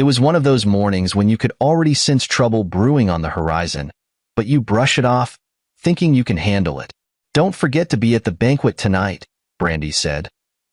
It was one of those mornings when you could already sense trouble brewing on the horizon, but you brush it off, thinking you can handle it. "Don't forget to be at the banquet tonight," Brandy said,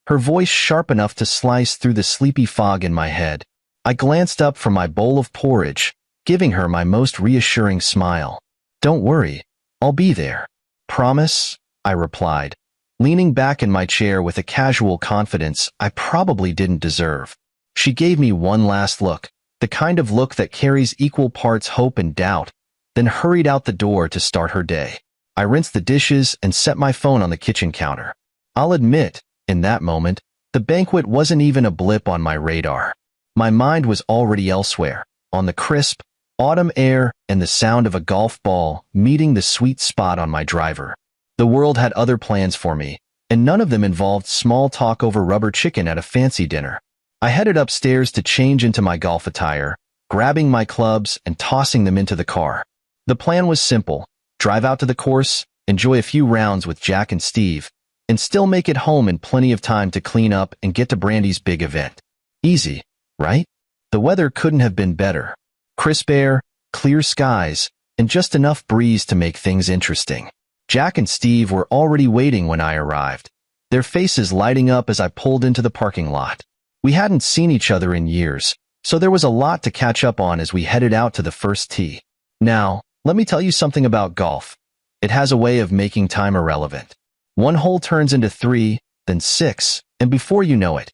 her voice sharp enough to slice through the sleepy fog in my head. I glanced up from my bowl of porridge, giving her my most reassuring smile. "Don't worry, I'll be there." "Promise?" I replied, leaning back in my chair with a casual confidence I probably didn't deserve. She gave me one last look, the kind of look that carries equal parts hope and doubt, then hurried out the door to start her day. I rinsed the dishes and set my phone on the kitchen counter. I'll admit, in that moment, the banquet wasn't even a blip on my radar. My mind was already elsewhere, on the crisp, autumn air and the sound of a golf ball meeting the sweet spot on my driver. The world had other plans for me, and none of them involved small talk over rubber chicken at a fancy dinner. I headed upstairs to change into my golf attire, grabbing my clubs and tossing them into the car. The plan was simple: drive out to the course, enjoy a few rounds with Jack and Steve, and still make it home in plenty of time to clean up and get to Brandy's big event. Easy, right? The weather couldn't have been better. Crisp air, clear skies, and just enough breeze to make things interesting. Jack and Steve were already waiting when I arrived, their faces lighting up as I pulled into the parking lot. We hadn't seen each other in years, so there was a lot to catch up on as we headed out to the first tee. Now, let me tell you something about golf. It has a way of making time irrelevant. One hole turns into 3, then 6, and before you know it,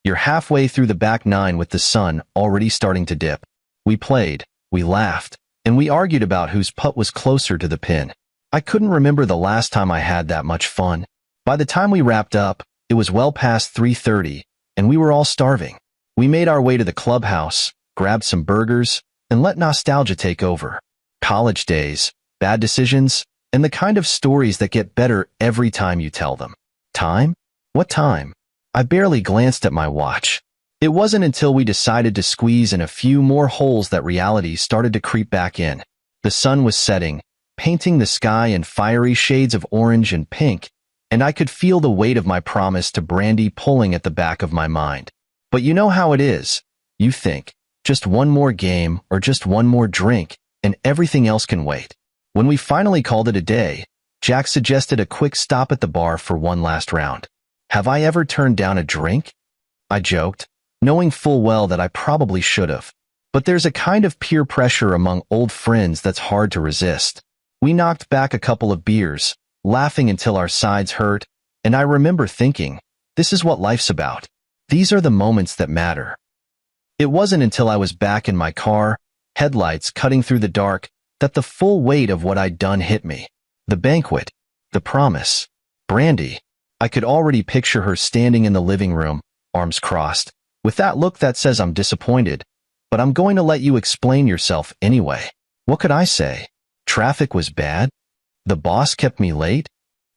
you're halfway through the back 9 with the sun already starting to dip. We played, we laughed, and we argued about whose putt was closer to the pin. I couldn't remember the last time I had that much fun. By the time we wrapped up, it was well past 3:30, and we were all starving. We made our way to the clubhouse, grabbed some burgers, and let nostalgia take over. College days, bad decisions, and the kind of stories that get better every time you tell them. Time? What time? I barely glanced at my watch. It wasn't until we decided to squeeze in a few more holes that reality started to creep back in. The sun was setting, painting the sky in fiery shades of orange and pink, and I could feel the weight of my promise to Brandy pulling at the back of my mind. But you know how it is. You think, just one more game or just one more drink, and everything else can wait. When we finally called it a day, Jack suggested a quick stop at the bar for one last round. "Have I ever turned down a drink?" I joked, knowing full well that I probably should have. But there's a kind of peer pressure among old friends that's hard to resist. We knocked back a couple of beers, laughing until our sides hurt, and I remember thinking, this is what life's about. These are the moments that matter. It wasn't until I was back in my car, headlights cutting through the dark, that the full weight of what I'd done hit me. The banquet, the promise, Brandy. I could already picture her standing in the living room, arms crossed, with that look that says I'm disappointed, but I'm going to let you explain yourself anyway. What could I say? Traffic was bad? The boss kept me late?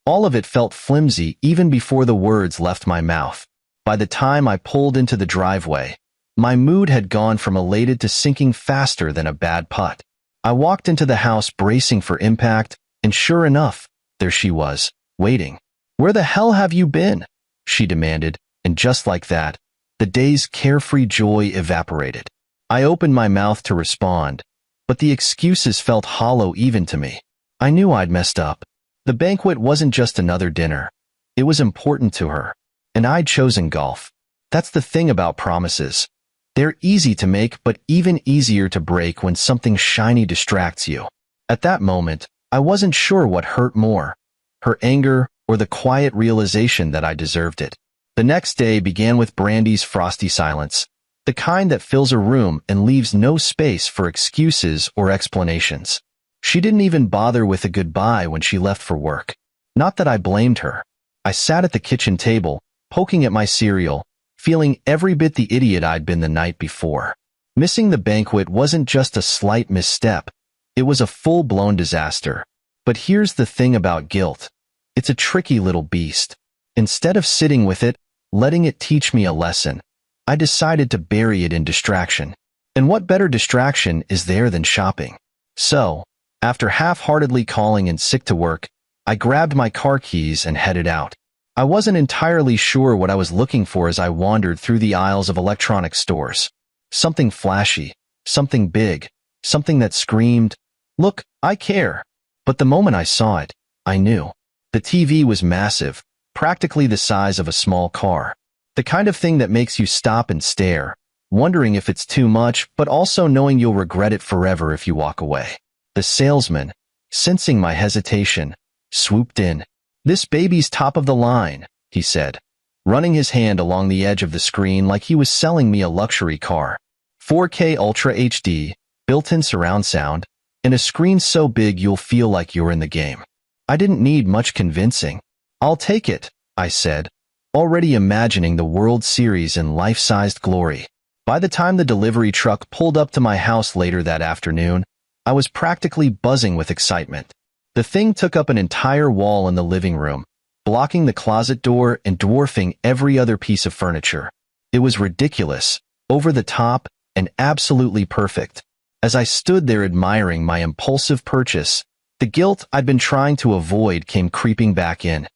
All of it felt flimsy even before the words left my mouth. By the time I pulled into the driveway, my mood had gone from elated to sinking faster than a bad putt. I walked into the house bracing for impact, and sure enough, there she was, waiting. "Where the hell have you been?" she demanded, and just like that, the day's carefree joy evaporated. I opened my mouth to respond, but the excuses felt hollow even to me. I knew I'd messed up. The banquet wasn't just another dinner. It was important to her, and I'd chosen golf. That's the thing about promises. They're easy to make, but even easier to break when something shiny distracts you. At that moment, I wasn't sure what hurt more, her anger or the quiet realization that I deserved it. The next day began with Brandy's frosty silence, the kind that fills a room and leaves no space for excuses or explanations. She didn't even bother with a goodbye when she left for work. Not that I blamed her. I sat at the kitchen table, poking at my cereal, feeling every bit the idiot I'd been the night before. Missing the banquet wasn't just a slight misstep. It was a full-blown disaster. But here's the thing about guilt. It's a tricky little beast. Instead of sitting with it, letting it teach me a lesson, I decided to bury it in distraction. And what better distraction is there than shopping? So, after half-heartedly calling in sick to work, I grabbed my car keys and headed out. I wasn't entirely sure what I was looking for as I wandered through the aisles of electronics stores. something flashy, something big, something that screamed, "Look, I care." But the moment I saw it, I knew. The TV was massive, practically the size of a small car. The kind of thing that makes you stop and stare, wondering if it's too much, but also knowing you'll regret it forever if you walk away. The salesman, sensing my hesitation, swooped in. "This baby's top of the line," he said, running his hand along the edge of the screen like he was selling me a luxury car. 4K Ultra HD, built-in surround sound, and a screen so big you'll feel like you're in the game. I didn't need much convincing. "I'll take it," I said, already imagining the World Series in life-sized glory. By the time the delivery truck pulled up to my house later that afternoon, I was practically buzzing with excitement. The thing took up an entire wall in the living room, blocking the closet door and dwarfing every other piece of furniture. It was ridiculous, over the top, and absolutely perfect. As I stood there admiring my impulsive purchase, the guilt I'd been trying to avoid came creeping back in.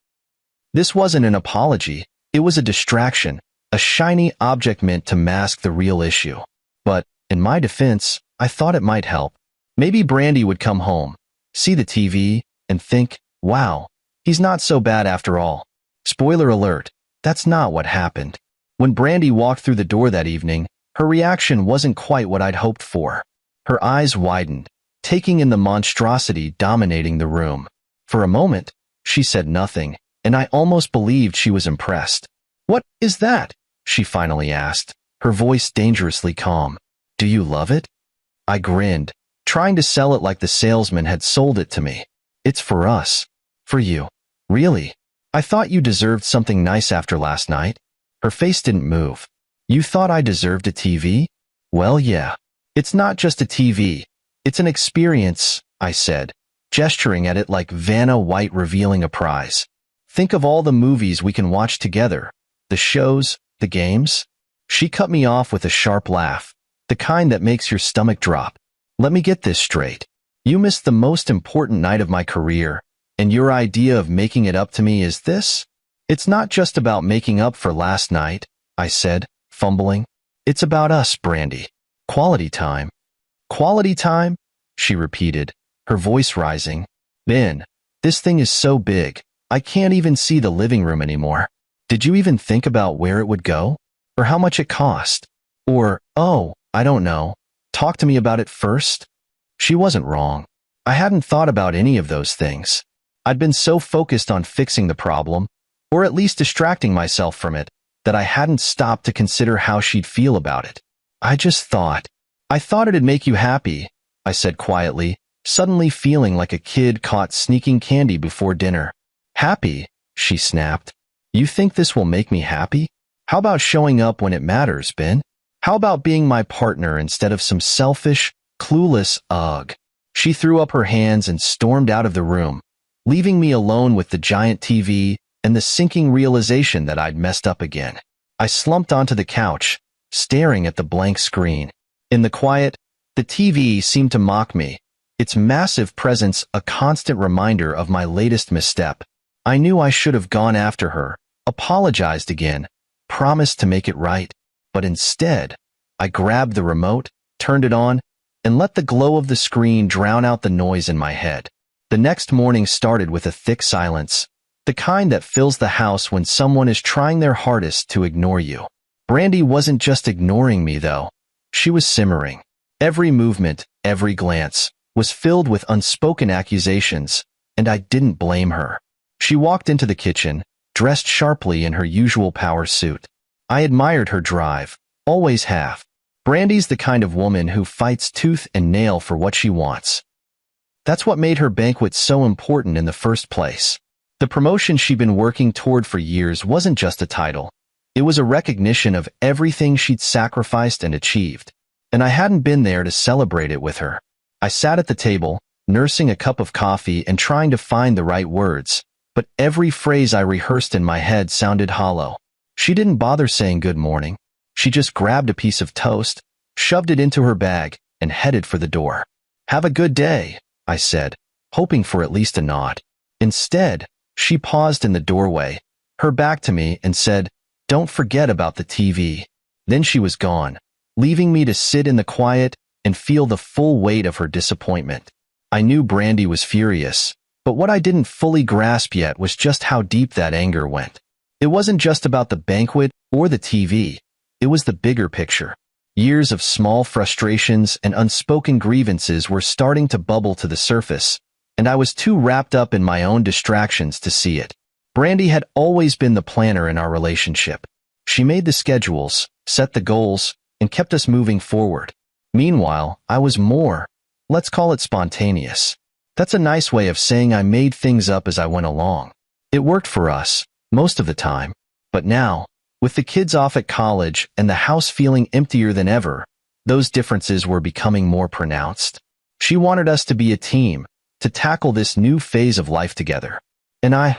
This wasn't an apology, it was a distraction, a shiny object meant to mask the real issue. But, in my defense, I thought it might help. Maybe Brandy would come home, see the TV, and think, "Wow, he's not so bad after all." Spoiler alert, that's not what happened. When Brandy walked through the door that evening, her reaction wasn't quite what I'd hoped for. Her eyes widened, taking in the monstrosity dominating the room. For a moment, she said nothing, and I almost believed she was impressed. "What is that?" she finally asked, her voice dangerously calm. "Do you love it?" I grinned, trying to sell it like the salesman had sold it to me. "It's for us. For you." "Really? I thought you deserved something nice after last night." Her face didn't move. "You thought I deserved a TV?" "Well, yeah. It's not just a TV. It's an experience," I said, gesturing at it like Vanna White revealing a prize. "Think of all the movies we can watch together, the shows, the games." She cut me off with a sharp laugh, the kind that makes your stomach drop. "Let me get this straight. You missed the most important night of my career, and your idea of making it up to me is this?" "It's not just about making up for last night," I said, fumbling. "It's about us, Brandy. Quality time." "Quality time?" she repeated, her voice rising. "Ben, this thing is so big, I can't even see the living room anymore. Did you even think about where it would go? Or how much it cost? Or, oh, I don't know. Talk to me about it first?" She wasn't wrong. I hadn't thought about any of those things. I'd been so focused on fixing the problem, or at least distracting myself from it, that I hadn't stopped to consider how she'd feel about it. I thought it'd make you happy," I said quietly, suddenly feeling like a kid caught sneaking candy before dinner. "Happy?" she snapped. "You think this will make me happy? How about showing up when it matters, Ben? How about being my partner instead of some selfish, clueless ugh?" She threw up her hands and stormed out of the room, leaving me alone with the giant TV and the sinking realization that I'd messed up again. I slumped onto the couch, staring at the blank screen. In the quiet, the TV seemed to mock me, its massive presence a constant reminder of my latest misstep. I knew I should have gone after her, apologized again, promised to make it right, but instead, I grabbed the remote, turned it on, and let the glow of the screen drown out the noise in my head. The next morning started with a thick silence, the kind that fills the house when someone is trying their hardest to ignore you. Brandy wasn't just ignoring me, though. She was simmering. Every movement, every glance, was filled with unspoken accusations, and I didn't blame her. She walked into the kitchen, dressed sharply in her usual power suit. I admired her drive, always have. Brandy's the kind of woman who fights tooth and nail for what she wants. That's what made her banquet so important in the first place. The promotion she'd been working toward for years wasn't just a title. It was a recognition of everything she'd sacrificed and achieved, and I hadn't been there to celebrate it with her. I sat at the table, nursing a cup of coffee and trying to find the right words, but every phrase I rehearsed in my head sounded hollow. She didn't bother saying good morning. She just grabbed a piece of toast, shoved it into her bag, and headed for the door. "Have a good day," I said, hoping for at least a nod. Instead, she paused in the doorway, her back to me, and said, "Don't forget about the TV." Then she was gone, leaving me to sit in the quiet and feel the full weight of her disappointment. I knew Brandy was furious, but what I didn't fully grasp yet was just how deep that anger went. It wasn't just about the banquet or the TV. It was the bigger picture. Years of small frustrations and unspoken grievances were starting to bubble to the surface, and I was too wrapped up in my own distractions to see it. Brandy had always been the planner in our relationship. She made the schedules, set the goals, and kept us moving forward. Meanwhile, I was more, let's call it spontaneous. That's a nice way of saying I made things up as I went along. It worked for us, most of the time. But now, with the kids off at college and the house feeling emptier than ever, those differences were becoming more pronounced. She wanted us to be a team, to tackle this new phase of life together. And I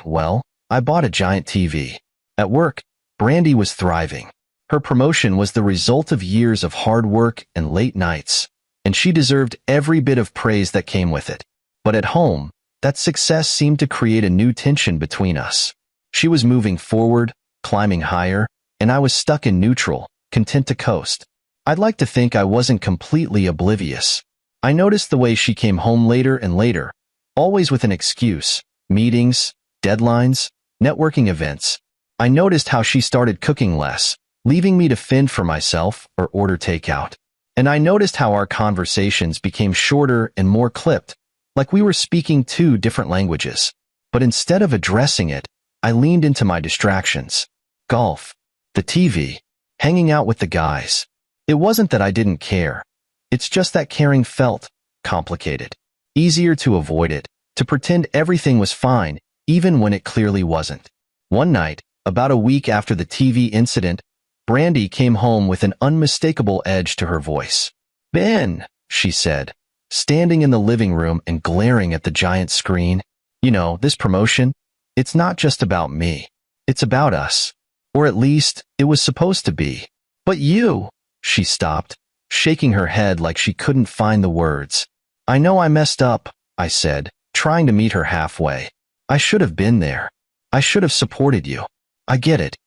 bought a giant TV. At work, Brandy was thriving. Her promotion was the result of years of hard work and late nights, and she deserved every bit of praise that came with it. But at home, that success seemed to create a new tension between us. She was moving forward, climbing higher, and I was stuck in neutral, content to coast. I'd like to think I wasn't completely oblivious. I noticed the way she came home later and later, always with an excuse: meetings, deadlines, networking events. I noticed how she started cooking less, leaving me to fend for myself or order takeout. And I noticed how our conversations became shorter and more clipped, like we were speaking two different languages. But instead of addressing it, I leaned into my distractions. Golf, the TV, hanging out with the guys. It wasn't that I didn't care. It's just that caring felt complicated. Easier to avoid it, to pretend everything was fine, even when it clearly wasn't. One night, about a week after the TV incident, Brandy came home with an unmistakable edge to her voice. "Ben," she said, standing in the living room and glaring at the giant screen. "You know, this promotion, it's not just about me. It's about us. Or at least, it was supposed to be. But you," she stopped, shaking her head like she couldn't find the words. "I know I messed up," I said, trying to meet her halfway. "I should have been there. I should have supported you. I get it.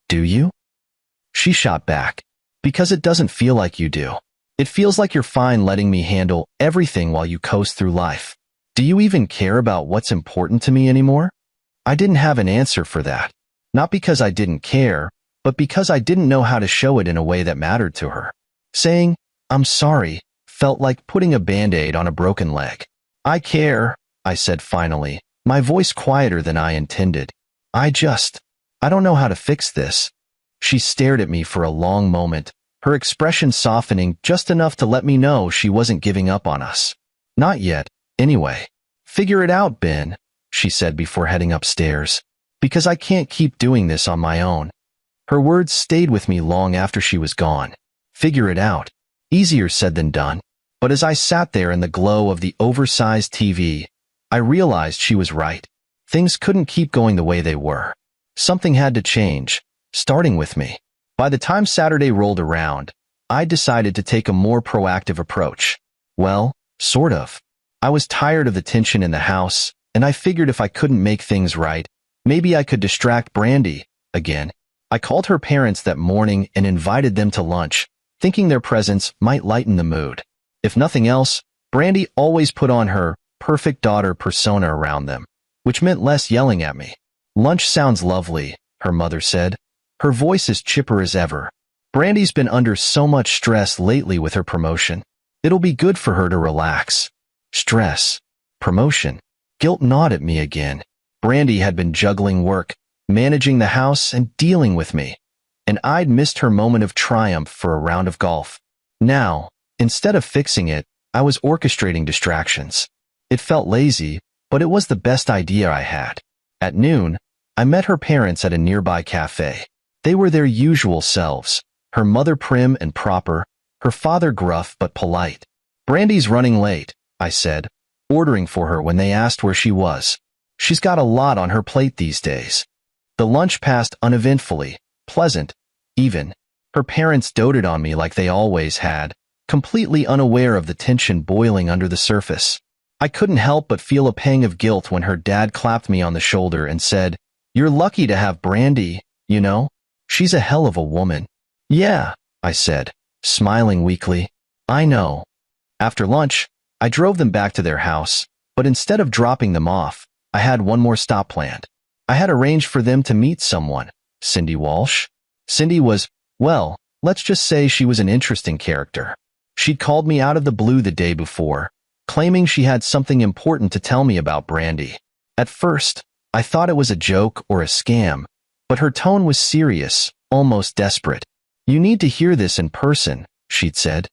Do you?" She shot back. "Because it doesn't feel like you do. It feels like you're fine letting me handle everything while you coast through life. Do you even care about what's important to me anymore?" I didn't have an answer for that. Not because I didn't care, but because I didn't know how to show it in a way that mattered to her. Saying, "I'm sorry," felt like putting a Band-Aid on a broken leg. "I care," I said finally, my voice quieter than I intended. I don't know how to fix this." She stared at me for a long moment, her expression softening just enough to let me know she wasn't giving up on us. "Not yet, anyway." "Figure it out, Ben," she said before heading upstairs. "Because I can't keep doing this on my own." Her words stayed with me long after she was gone. Figure it out. Easier said than done. But as I sat there in the glow of the oversized TV, I realized she was right. Things couldn't keep going the way they were. Something had to change, starting with me. By the time Saturday rolled around, I decided to take a more proactive approach. Well, sort of. I was tired of the tension in the house, and I figured if I couldn't make things right, maybe I could distract Brandy again. I called her parents that morning and invited them to lunch, thinking their presence might lighten the mood. If nothing else, Brandy always put on her perfect daughter persona around them, which meant less yelling at me. "Lunch sounds lovely," her mother said. Her voice as chipper as ever. "Brandy's been under so much stress lately with her promotion. It'll be good for her to relax." Stress. Promotion. Guilt gnawed at me again. Brandy had been juggling work, managing the house, and dealing with me, and I'd missed her moment of triumph for a round of golf. Now, instead of fixing it, I was orchestrating distractions. It felt lazy, but it was the best idea I had. At noon, I met her parents at a nearby cafe. They were their usual selves, her mother prim and proper, her father gruff but polite. "Brandy's running late," I said, ordering for her when they asked where she was. "She's got a lot on her plate these days." The lunch passed uneventfully, pleasant, even. Her parents doted on me like they always had, completely unaware of the tension boiling under the surface. I couldn't help but feel a pang of guilt when her dad clapped me on the shoulder and said, "You're lucky to have Brandy, you know? She's a hell of a woman." "Yeah," I said, smiling weakly. I know. After lunch, I drove them back to their house, but instead of dropping them off, I had one more stop planned. I had arranged for them to meet someone, Cindy Walsh. Cindy was, well, let's just say she was an interesting character. She'd called me out of the blue the day before, claiming she had something important to tell me about Brandy. At first, I thought it was a joke or a scam, but her tone was serious, almost desperate. You need to hear this in person, she'd said.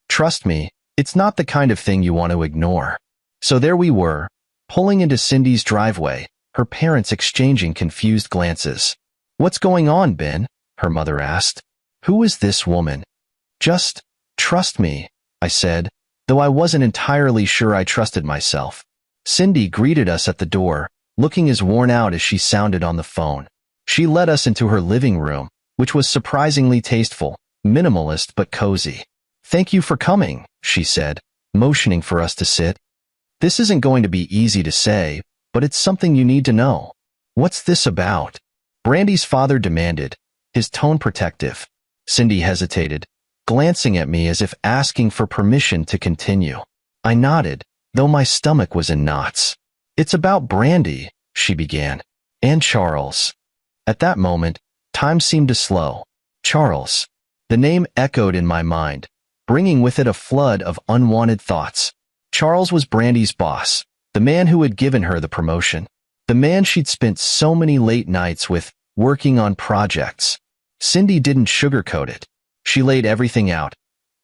Trust me, it's not the kind of thing you want to ignore. So there we were, pulling into Cindy's driveway, her parents exchanging confused glances. What's going on, Ben? Her mother asked. Who is this woman? Just trust me, I said, though I wasn't entirely sure I trusted myself. Cindy greeted us at the door, looking as worn out as she sounded on the phone. She led us into her living room, which was surprisingly tasteful, minimalist but cozy. Thank you for coming, she said, motioning for us to sit. This isn't going to be easy to say, but it's something you need to know. What's this about? Brandy's father demanded, his tone protective. Cindy hesitated, glancing at me as if asking for permission to continue. I nodded, though my stomach was in knots. It's about Brandy, she began, and Charles. At that moment, time seemed to slow. Charles. The name echoed in my mind, bringing with it a flood of unwanted thoughts. Charles was Brandy's boss, the man who had given her the promotion, the man she'd spent so many late nights with, working on projects. Cindy didn't sugarcoat it. She laid everything out.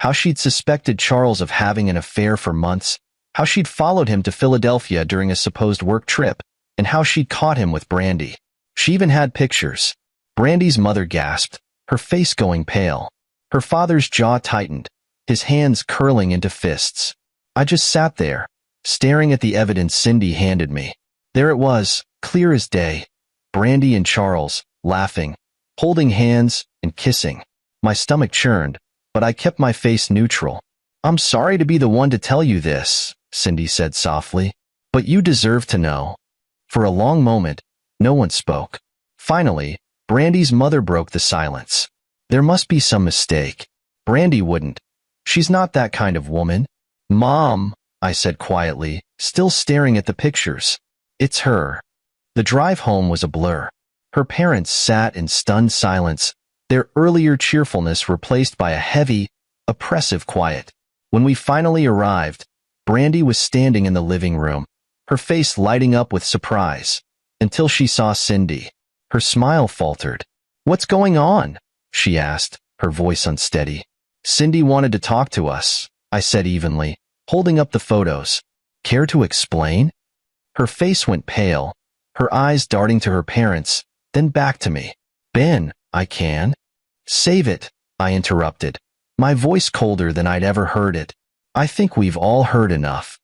How she'd suspected Charles of having an affair for months, how she'd followed him to Philadelphia during a supposed work trip, and how she'd caught him with Brandy. She even had pictures. Brandy's mother gasped, her face going pale. Her father's jaw tightened, his hands curling into fists. I just sat there, staring at the evidence Cindy handed me. There it was, clear as day. Brandy and Charles, laughing, holding hands, and kissing. My stomach churned, but I kept my face neutral. I'm sorry to be the one to tell you this, Cindy said softly, but you deserve to know. For a long moment, no one spoke. Finally, Brandy's mother broke the silence. There must be some mistake. Brandy wouldn't. She's not that kind of woman. Mom, I said quietly, still staring at the pictures. It's her. The drive home was a blur. Her parents sat in stunned silence, their earlier cheerfulness replaced by a heavy, oppressive quiet. When we finally arrived, Brandy was standing in the living room, her face lighting up with surprise, until she saw Cindy. Her smile faltered. What's going on? She asked, her voice unsteady. Cindy wanted to talk to us, I said evenly, holding up the photos. Care to explain? Her face went pale, her eyes darting to her parents, then back to me. Ben, I can. Save it, I interrupted, my voice colder than I'd ever heard it. I think we've all heard enough.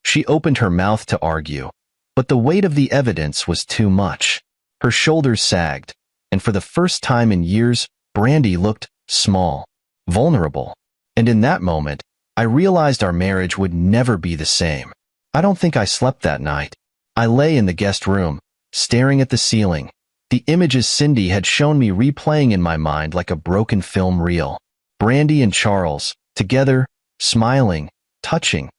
She opened her mouth to argue, but the weight of the evidence was too much. Her shoulders sagged, and for the first time in years, Brandy looked small, vulnerable. And in that moment, I realized our marriage would never be the same. I don't think I slept that night. I lay in the guest room, staring at the ceiling, the images Cindy had shown me replaying in my mind like a broken film reel. Brandy and Charles, together, smiling, touching.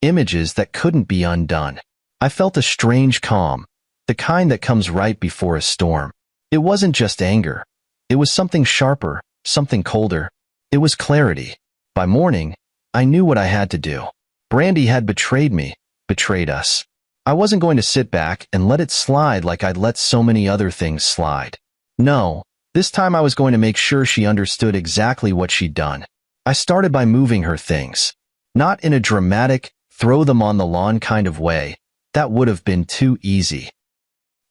Images that couldn't be undone. I felt a strange calm, the kind that comes right before a storm. It wasn't just anger. It was something sharper, something colder. It was clarity. By morning, I knew what I had to do. Brandy had betrayed me, betrayed us. I wasn't going to sit back and let it slide like I'd let so many other things slide. No, this time I was going to make sure she understood exactly what she'd done. I started by moving her things. Not in a dramatic, throw them on the lawn kind of way. That would have been too easy.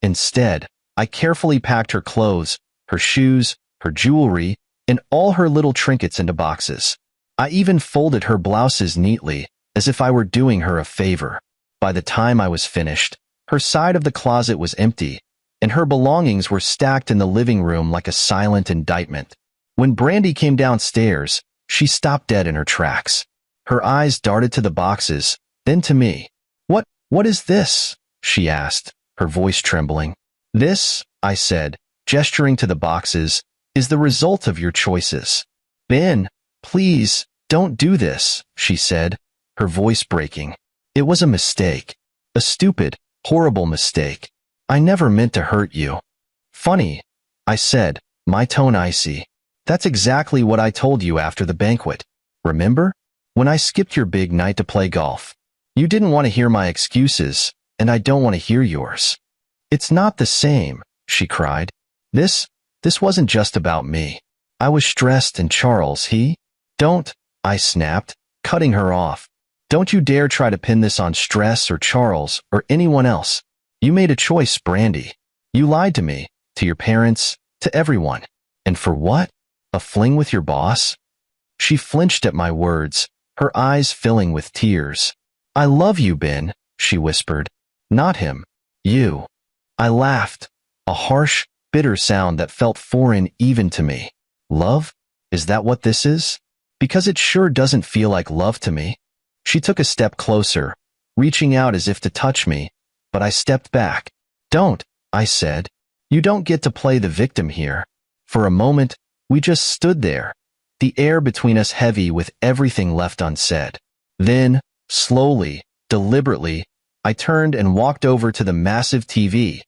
Instead, I carefully packed her clothes, her shoes, her jewelry, and all her little trinkets into boxes. I even folded her blouses neatly, as if I were doing her a favor. By the time I was finished, her side of the closet was empty, and her belongings were stacked in the living room like a silent indictment. When Brandy came downstairs, she stopped dead in her tracks. Her eyes darted to the boxes, then to me. What is this? She asked, her voice trembling. This, I said, gesturing to the boxes, is the result of your choices. Ben, Please, don't do this, she said, her voice breaking. It was a mistake. A stupid, horrible mistake. I never meant to hurt you. Funny, I said, my tone icy. That's exactly what I told you after the banquet. Remember? When I skipped your big night to play golf. You didn't want to hear my excuses, and I don't want to hear yours. It's not the same, she cried. This wasn't just about me. I was stressed and Charles, Don't, I snapped, cutting her off. Don't you dare try to pin this on stress or Charles or anyone else. You made a choice, Brandy. You lied to me, to your parents, to everyone. And for what? A fling with your boss? She flinched at my words, her eyes filling with tears. I love you, Ben, she whispered. Not him. You. I laughed, a harsh, bitter sound that felt foreign even to me. Love? Is that what this is? Because it sure doesn't feel like love to me. She took a step closer, reaching out as if to touch me, but I stepped back. Don't, I said. You don't get to play the victim here. For a moment, we just stood there, the air between us heavy with everything left unsaid. Then, slowly, deliberately, I turned and walked over to the massive TV,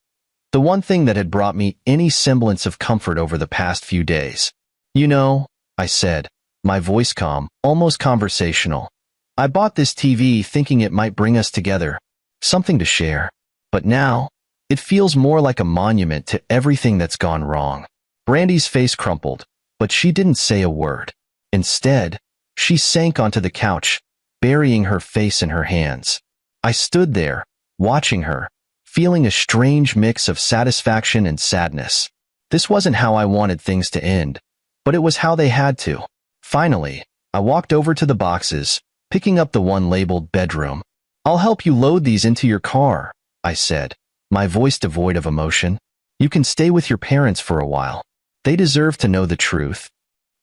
the one thing that had brought me any semblance of comfort over the past few days. You know, I said, my voice calm, almost conversational. I bought this TV thinking it might bring us together, something to share. But now, it feels more like a monument to everything that's gone wrong. Brandy's face crumpled, but she didn't say a word. Instead, she sank onto the couch, burying her face in her hands. I stood there, watching her, feeling a strange mix of satisfaction and sadness. This wasn't how I wanted things to end, but it was how they had to. Finally, I walked over to the boxes, picking up the one labeled bedroom. I'll help you load these into your car, I said, my voice devoid of emotion. You can stay with your parents for a while. They deserve to know the truth.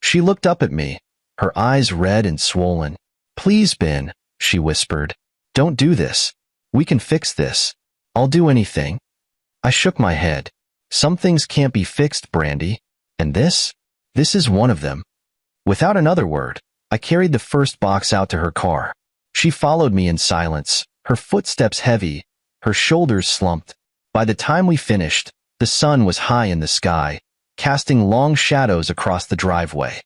She looked up at me, her eyes red and swollen. Please, Ben, she whispered. Don't do this. We can fix this. I'll do anything. I shook my head. Some things can't be fixed, Brandy. And this is one of them. Without another word, I carried the first box out to her car. She followed me in silence, her footsteps heavy, her shoulders slumped. By the time we finished, the sun was high in the sky, casting long shadows across the driveway.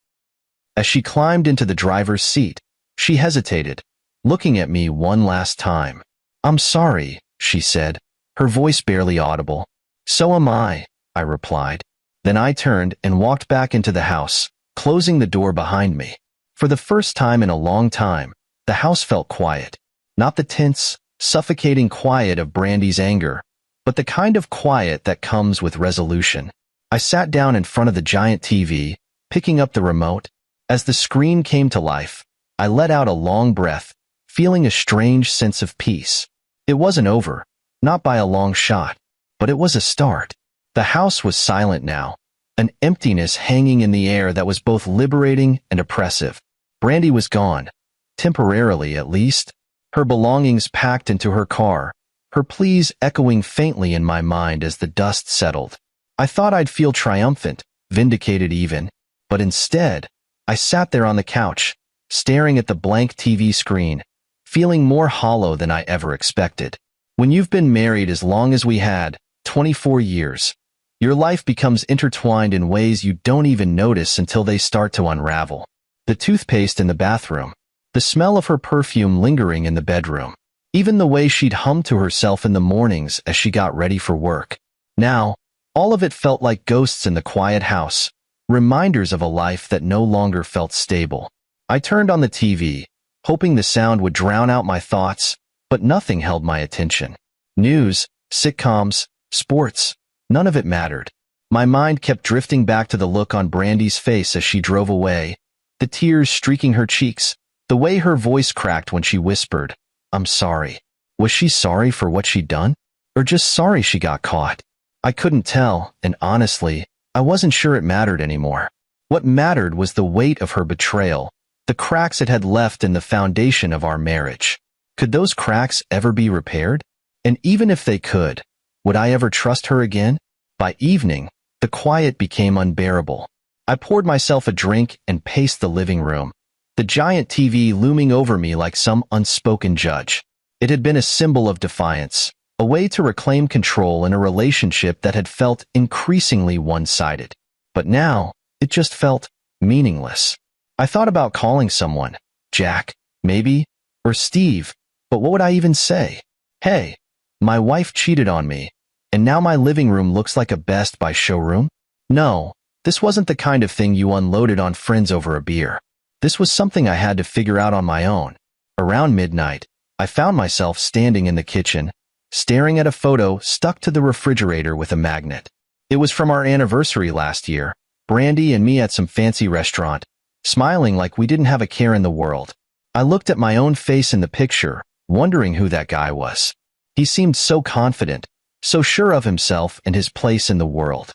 As she climbed into the driver's seat, she hesitated, looking at me one last time. I'm sorry, she said, her voice barely audible. So am I replied. Then I turned and walked back into the house, closing the door behind me. For the first time in a long time, the house felt quiet. Not the tense, suffocating quiet of Brandy's anger, but the kind of quiet that comes with resolution. I sat down in front of the giant TV, picking up the remote. As the screen came to life, I let out a long breath, feeling a strange sense of peace. It wasn't over, not by a long shot, but it was a start. The house was silent now, an emptiness hanging in the air that was both liberating and oppressive. Brandy was gone, temporarily at least, her belongings packed into her car, her pleas echoing faintly in my mind as the dust settled. I thought I'd feel triumphant, vindicated even, but instead, I sat there on the couch, staring at the blank TV screen, feeling more hollow than I ever expected. When you've been married as long as we had, 24 years, your life becomes intertwined in ways you don't even notice until they start to unravel. The toothpaste in the bathroom, the smell of her perfume lingering in the bedroom, even the way she'd hum to herself in the mornings as she got ready for work. Now, all of it felt like ghosts in the quiet house, reminders of a life that no longer felt stable. I turned on the TV, hoping the sound would drown out my thoughts, but nothing held my attention. News, sitcoms, sports, none of it mattered. My mind kept drifting back to the look on Brandy's face as she drove away, the tears streaking her cheeks, the way her voice cracked when she whispered, I'm sorry. Was she sorry for what she'd done? Or just sorry she got caught? I couldn't tell, and honestly, I wasn't sure it mattered anymore. What mattered was the weight of her betrayal, the cracks it had left in the foundation of our marriage. Could those cracks ever be repaired? And even if they could, would I ever trust her again? By evening, the quiet became unbearable. I poured myself a drink and paced the living room, the giant TV looming over me like some unspoken judge. It had been a symbol of defiance, a way to reclaim control in a relationship that had felt increasingly one-sided. But now, it just felt meaningless. I thought about calling someone, Jack, maybe, or Steve, but what would I even say? Hey, my wife cheated on me, and now my living room looks like a Best Buy showroom? No, this wasn't the kind of thing you unloaded on friends over a beer. This was something I had to figure out on my own. Around midnight, I found myself standing in the kitchen, staring at a photo stuck to the refrigerator with a magnet. It was from our anniversary last year, Brandy and me at some fancy restaurant, smiling like we didn't have a care in the world. I looked at my own face in the picture, wondering who that guy was. He seemed so confident, so sure of himself and his place in the world.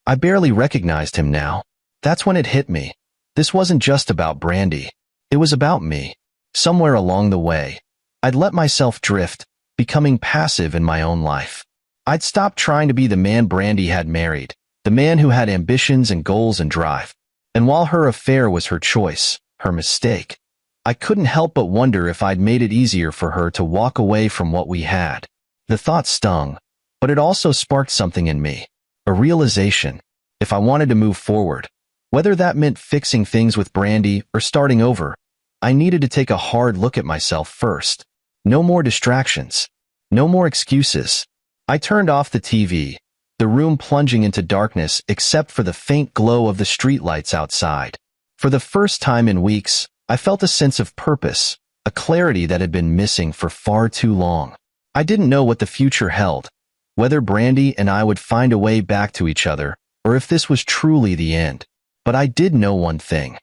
I barely recognized him now. That's when it hit me. This wasn't just about Brandy. It was about me. Somewhere along the way, I'd let myself drift, becoming passive in my own life. I'd stopped trying to be the man Brandy had married, the man who had ambitions and goals and drive. And while her affair was her choice, her mistake, I couldn't help but wonder if I'd made it easier for her to walk away from what we had. The thought stung, but it also sparked something in me. A realization. If I wanted to move forward, whether that meant fixing things with Brandy or starting over, I needed to take a hard look at myself first. No more distractions. No more excuses. I turned off the TV, the room plunging into darkness except for the faint glow of the streetlights outside. For the first time in weeks, I felt a sense of purpose, a clarity that had been missing for far too long. I didn't know what the future held, whether Brandy and I would find a way back to each other, or if this was truly the end. But I did know one thing.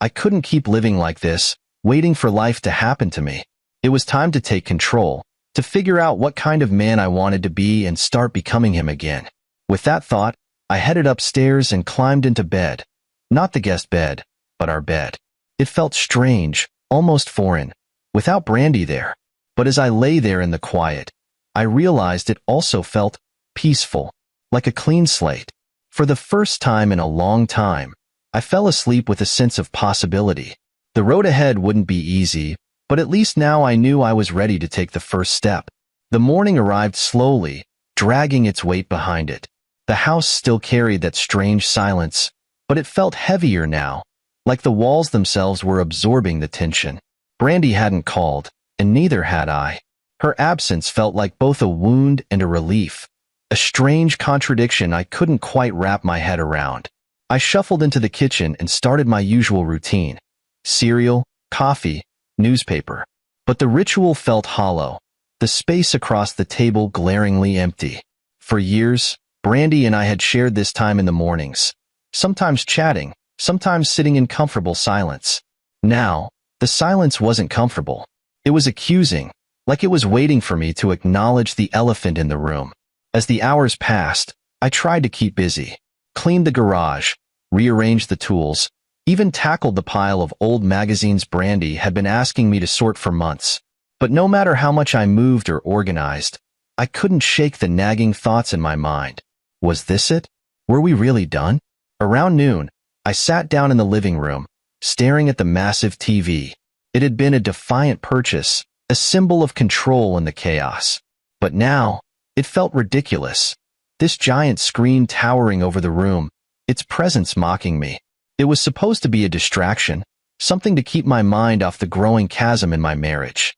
I couldn't keep living like this, waiting for life to happen to me. It was time to take control, to figure out what kind of man I wanted to be and start becoming him again. With that thought, I headed upstairs and climbed into bed. Not the guest bed, but our bed. It felt strange, almost foreign, without Brandy there. But as I lay there in the quiet, I realized it also felt peaceful, like a clean slate. For the first time in a long time, I fell asleep with a sense of possibility. The road ahead wouldn't be easy, but at least now I knew I was ready to take the first step. The morning arrived slowly, dragging its weight behind it. The house still carried that strange silence, but it felt heavier now, like the walls themselves were absorbing the tension. Brandy hadn't called, and neither had I. Her absence felt like both a wound and a relief, a strange contradiction I couldn't quite wrap my head around. I shuffled into the kitchen and started my usual routine. Cereal, coffee, newspaper. But the ritual felt hollow, the space across the table glaringly empty. For years, Brandy and I had shared this time in the mornings, sometimes chatting, sometimes sitting in comfortable silence. Now, the silence wasn't comfortable. It was accusing, like it was waiting for me to acknowledge the elephant in the room. As the hours passed, I tried to keep busy, cleaned the garage, rearranged the tools, even tackled the pile of old magazines Brandy had been asking me to sort for months. But no matter how much I moved or organized, I couldn't shake the nagging thoughts in my mind. Was this it? Were we really done? Around noon, I sat down in the living room, staring at the massive TV. It had been a defiant purchase, a symbol of control in the chaos. But now, it felt ridiculous. This giant screen towering over the room, its presence mocking me. It was supposed to be a distraction, something to keep my mind off the growing chasm in my marriage.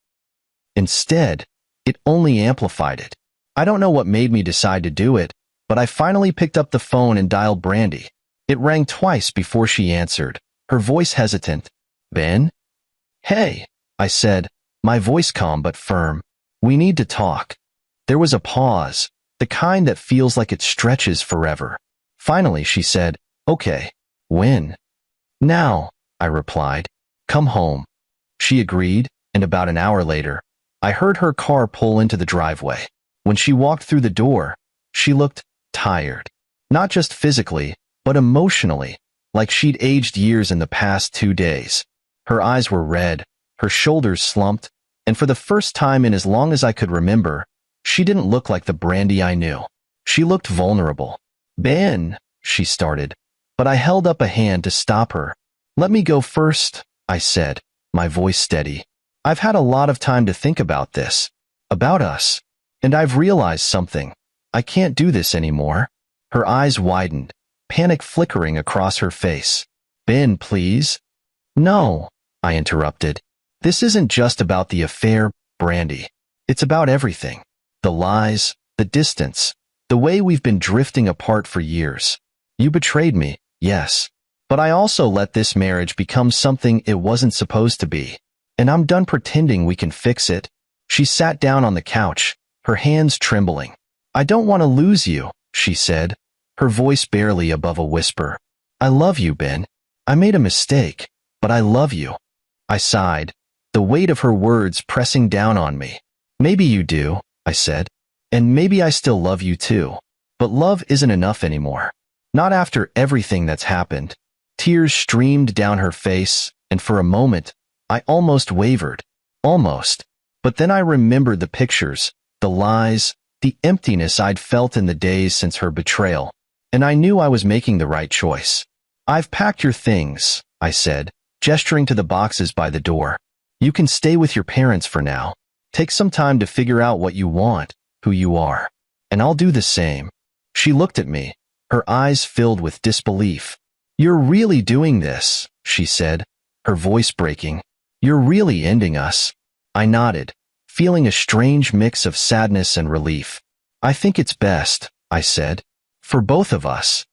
Instead, it only amplified it. I don't know what made me decide to do it, but I finally picked up the phone and dialed Brandy. It rang twice before she answered, her voice hesitant. "Ben?" "Hey," I said, my voice calm but firm. "We need to talk." There was a pause, the kind that feels like it stretches forever. Finally, she said, "Okay. When?" "Now," I replied. "Come home." She agreed, and about an hour later, I heard her car pull into the driveway. When she walked through the door, she looked tired. Not just physically, but emotionally, like she'd aged years in the past 2 days. Her eyes were red, her shoulders slumped, and for the first time in as long as I could remember, she didn't look like the Brandy I knew. She looked vulnerable. "Ben," she started. but I held up a hand to stop her. "Let me go first," I said, my voice steady. "I've had a lot of time to think about this, about us, and I've realized something. I can't do this anymore." Her eyes widened, panic flickering across her face. "Ben, please." "No," I interrupted. "This isn't just about the affair, Brandy. It's about everything. The lies, the distance, the way we've been drifting apart for years. You betrayed me, yes, but I also let this marriage become something it wasn't supposed to be. And I'm done pretending we can fix it." She sat down on the couch, her hands trembling. "I don't want to lose you," she said, her voice barely above a whisper. "I love you, Ben. I made a mistake, but I love you." I sighed, the weight of her words pressing down on me. "Maybe you do," I said, "and maybe I still love you too. But love isn't enough anymore. Not after everything that's happened." Tears streamed down her face, and for a moment, I almost wavered. Almost. But then I remembered the pictures, the lies, the emptiness I'd felt in the days since her betrayal, and I knew I was making the right choice. "I've packed your things," I said, gesturing to the boxes by the door. "You can stay with your parents for now. Take some time to figure out what you want, who you are. And I'll do the same." She looked at me, her eyes filled with disbelief. "You're really doing this," she said, her voice breaking. "You're really ending us." I nodded, feeling a strange mix of sadness and relief. "I think it's best," I said, "for both of us."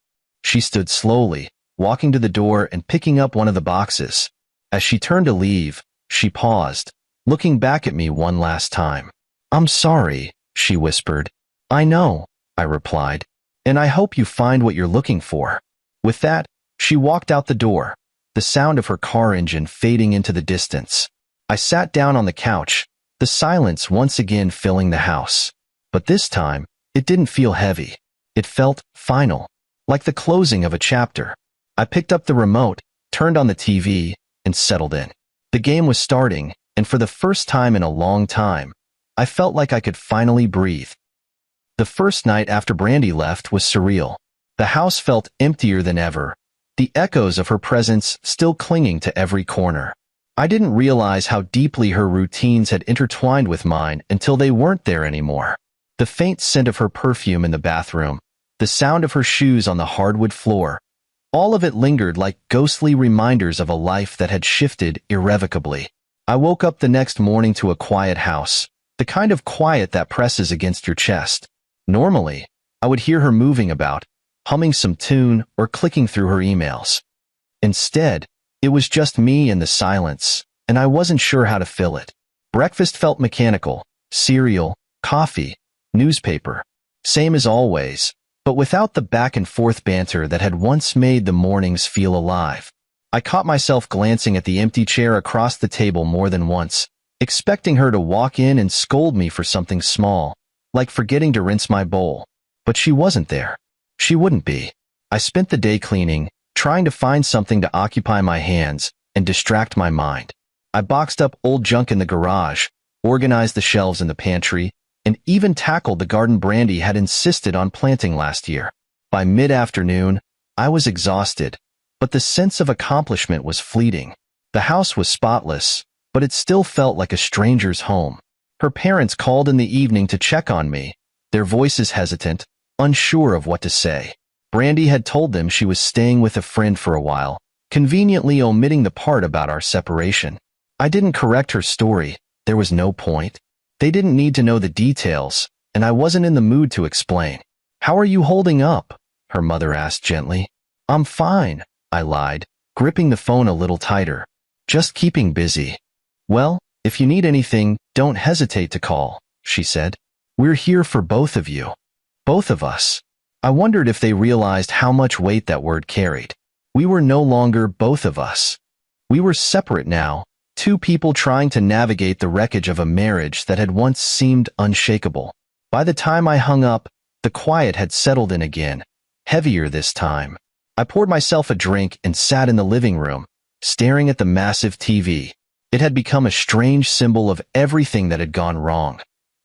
She stood slowly, walking to the door and picking up one of the boxes. As she turned to leave, she paused, looking back at me one last time. "I'm sorry," she whispered. "I know," I replied, "and I hope you find what you're looking for." With that, she walked out the door, the sound of her car engine fading into the distance. I sat down on the couch, the silence once again filling the house. But this time, it didn't feel heavy. It felt final, like the closing of a chapter. I picked up the remote, turned on the TV, and settled in. The game was starting, and for the first time in a long time, I felt like I could finally breathe. The first night after Brandy left was surreal. The house felt emptier than ever, the echoes of her presence still clinging to every corner. I didn't realize how deeply her routines had intertwined with mine until they weren't there anymore. The faint scent of her perfume in the bathroom, the sound of her shoes on the hardwood floor, all of it lingered like ghostly reminders of a life that had shifted irrevocably. I woke up the next morning to a quiet house, the kind of quiet that presses against your chest. Normally, I would hear her moving about, humming some tune or clicking through her emails. Instead, it was just me and the silence, and I wasn't sure how to fill it. Breakfast felt mechanical: cereal, coffee, newspaper. Same as always, but without the back-and-forth banter that had once made the mornings feel alive. I caught myself glancing at the empty chair across the table more than once, expecting her to walk in and scold me for something small, like forgetting to rinse my bowl. But she wasn't there. She wouldn't be. I spent the day cleaning, trying to find something to occupy my hands and distract my mind. I boxed up old junk in the garage, organized the shelves in the pantry, and even tackled the garden Brandy had insisted on planting last year. By mid-afternoon, I was exhausted, but the sense of accomplishment was fleeting. The house was spotless, but it still felt like a stranger's home. Her parents called in the evening to check on me, their voices hesitant, unsure of what to say. Brandy had told them she was staying with a friend for a while, conveniently omitting the part about our separation. I didn't correct her story. There was no point. They didn't need to know the details, and I wasn't in the mood to explain. "How are you holding up?" her mother asked gently. "I'm fine," I lied, gripping the phone a little tighter. "Just keeping busy." "Well, if you need anything, don't hesitate to call," she said. "We're here for both of you." Both of us. I wondered if they realized how much weight that word carried. We were no longer both of us. We were separate now, two people trying to navigate the wreckage of a marriage that had once seemed unshakable. By the time I hung up, the quiet had settled in again, heavier this time. I poured myself a drink and sat in the living room, staring at the massive TV. It had become a strange symbol of everything that had gone wrong.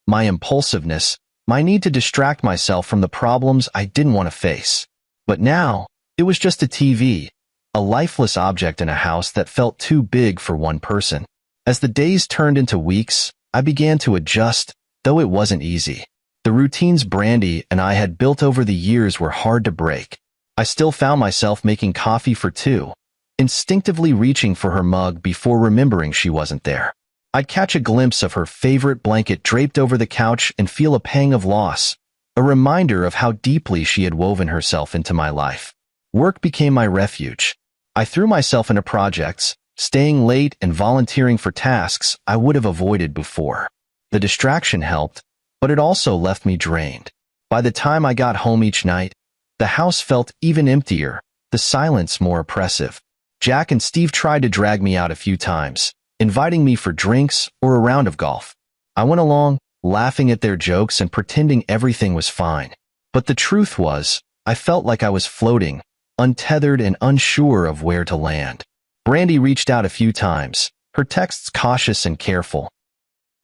My impulsiveness, my need to distract myself from the problems I didn't want to face. But now, It was just a TV, a lifeless object in a house that felt too big for one person. As the days turned into weeks, I began to adjust, though it wasn't easy. The routines Brandy and I had built over the years were hard to break. I still found myself making coffee for two, instinctively reaching for her mug before remembering she wasn't there. I'd catch a glimpse of her favorite blanket draped over the couch and feel a pang of loss, a reminder of how deeply she had woven herself into my life. Work became my refuge. I threw myself into projects, staying late and volunteering for tasks I would have avoided before. The distraction helped, but it also left me drained. By the time I got home each night, the house felt even emptier, the silence more oppressive. Jack and Steve tried to drag me out a few times, inviting me for drinks or a round of golf. I went along, laughing at their jokes and pretending everything was fine. But the truth was, I felt like I was floating, untethered and unsure of where to land. Brandy reached out a few times, her texts cautious and careful.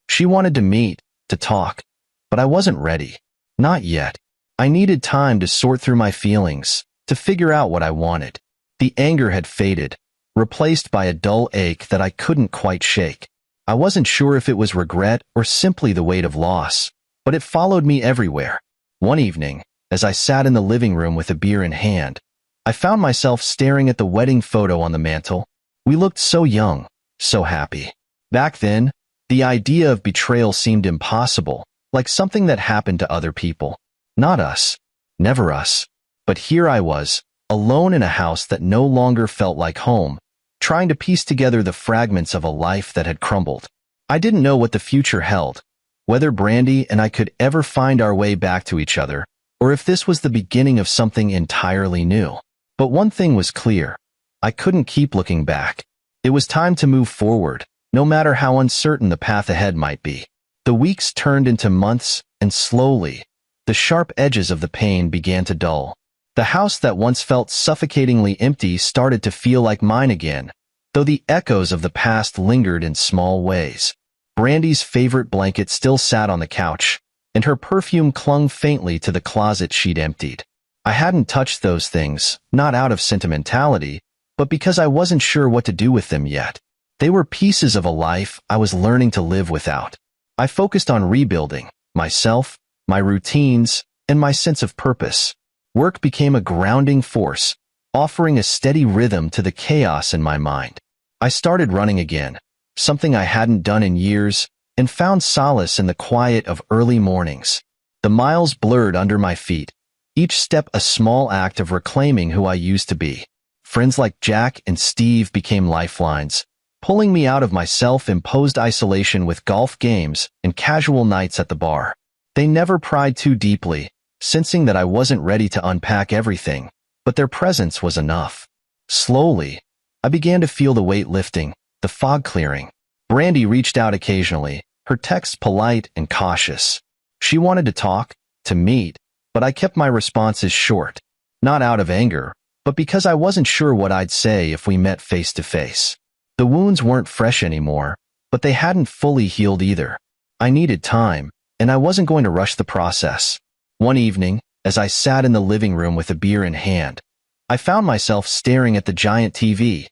She wanted to meet, to talk, but I wasn't ready. Not yet. I needed time to sort through my feelings, to figure out what I wanted. The anger had faded, replaced by a dull ache that I couldn't quite shake. I wasn't sure if it was regret or simply the weight of loss, but it followed me everywhere. One evening, as I sat in the living room with a beer in hand, I found myself staring at the wedding photo on the mantel. We looked so young, so happy. Back then, the idea of betrayal seemed impossible, like something that happened to other people. Not us. Never us. But here I was, alone in a house that no longer felt like home, trying to piece together the fragments of a life that had crumbled. I didn't know what the future held, whether Brandy and I could ever find our way back to each other, or if this was the beginning of something entirely new. But one thing was clear. I couldn't keep looking back. It was time to move forward, no matter how uncertain the path ahead might be. The weeks turned into months, and slowly, the sharp edges of the pain began to dull. The house that once felt suffocatingly empty started to feel like mine again, though the echoes of the past lingered in small ways. Brandy's favorite blanket still sat on the couch, and her perfume clung faintly to the closet she'd emptied. I hadn't touched those things, not out of sentimentality, but because I wasn't sure what to do with them yet. They were pieces of a life I was learning to live without. I focused on rebuilding myself, my routines, and my sense of purpose. Work became a grounding force, offering a steady rhythm to the chaos in my mind. I started running again, something I hadn't done in years, and found solace in the quiet of early mornings. The miles blurred under my feet, each step a small act of reclaiming who I used to be. Friends like Jack and Steve became lifelines, pulling me out of my self-imposed isolation with golf games and casual nights at the bar. They never pried too deeply, sensing that I wasn't ready to unpack everything, but their presence was enough. Slowly, I began to feel the weight lifting, the fog clearing. Brandy reached out occasionally, her texts polite and cautious. She wanted to talk, to meet, but I kept my responses short, not out of anger, but because I wasn't sure what I'd say if we met face to face. The wounds weren't fresh anymore, but they hadn't fully healed either. I needed time, and I wasn't going to rush the process. One evening, as I sat in the living room with a beer in hand, I found myself staring at the giant TV,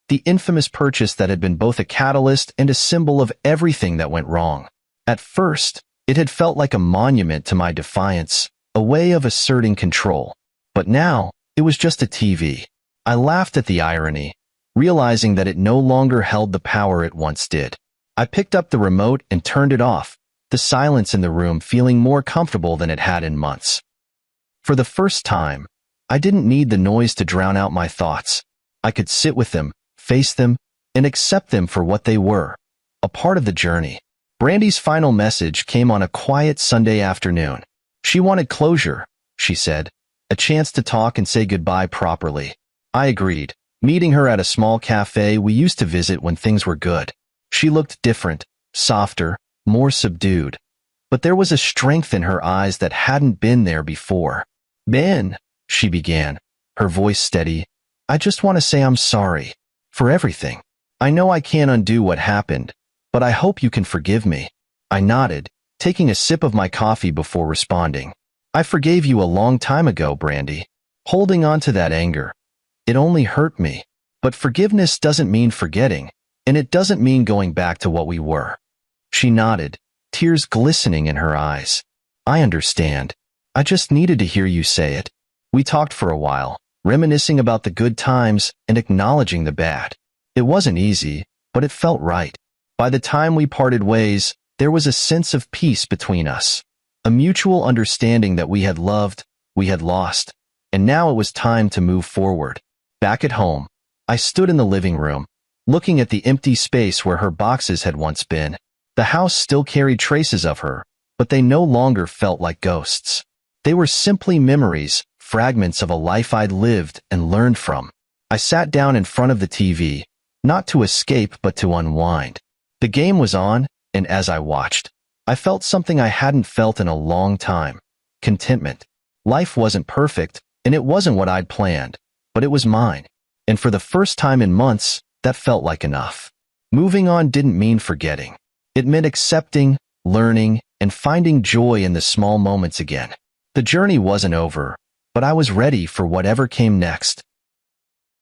the infamous purchase that had been both a catalyst and a symbol of everything that went wrong. At first, it had felt like a monument to my defiance, a way of asserting control. But now, it was just a TV. I laughed at the irony, realizing that it no longer held the power it once did. I picked up the remote and turned it off, the silence in the room feeling more comfortable than it had in months. For the first time, I didn't need the noise to drown out my thoughts. I could sit with them, face them, and accept them for what they were, a part of the journey. Brandy's final message came on a quiet Sunday afternoon. She wanted closure, she said, a chance to talk and say goodbye properly. I agreed, meeting her at a small cafe we used to visit when things were good. She looked different, softer, more subdued, but there was a strength in her eyes that hadn't been there before. "Ben," she began, her voice steady, "I just want to say I'm sorry. For everything. I know I can't undo what happened, but I hope you can forgive me." I nodded, taking a sip of my coffee before responding. "I forgave you a long time ago, Brandy." holding on to that anger. It only hurt me. But forgiveness doesn't mean forgetting, and it doesn't mean going back to what we were. She nodded, tears glistening in her eyes. I understand. I just needed to hear you say it. We talked for a while, reminiscing about the good times and acknowledging the bad. It wasn't easy, but it felt right. By the time we parted ways, there was a sense of peace between us, a mutual understanding that we had loved, we had lost, and now it was time to move forward. Back at home, I stood in the living room, looking at the empty space where her boxes had once been. The house still carried traces of her, but they no longer felt like ghosts. They were simply memories, fragments of a life I'd lived and learned from. I sat down in front of the TV, not to escape but to unwind. The game was on, and as I watched, I felt something I hadn't felt in a long time. Contentment. Life wasn't perfect, and it wasn't what I'd planned, but it was mine. And for the first time in months, that felt like enough. Moving on didn't mean forgetting. It meant accepting, learning, and finding joy in the small moments again. The journey wasn't over, but I was ready for whatever came next.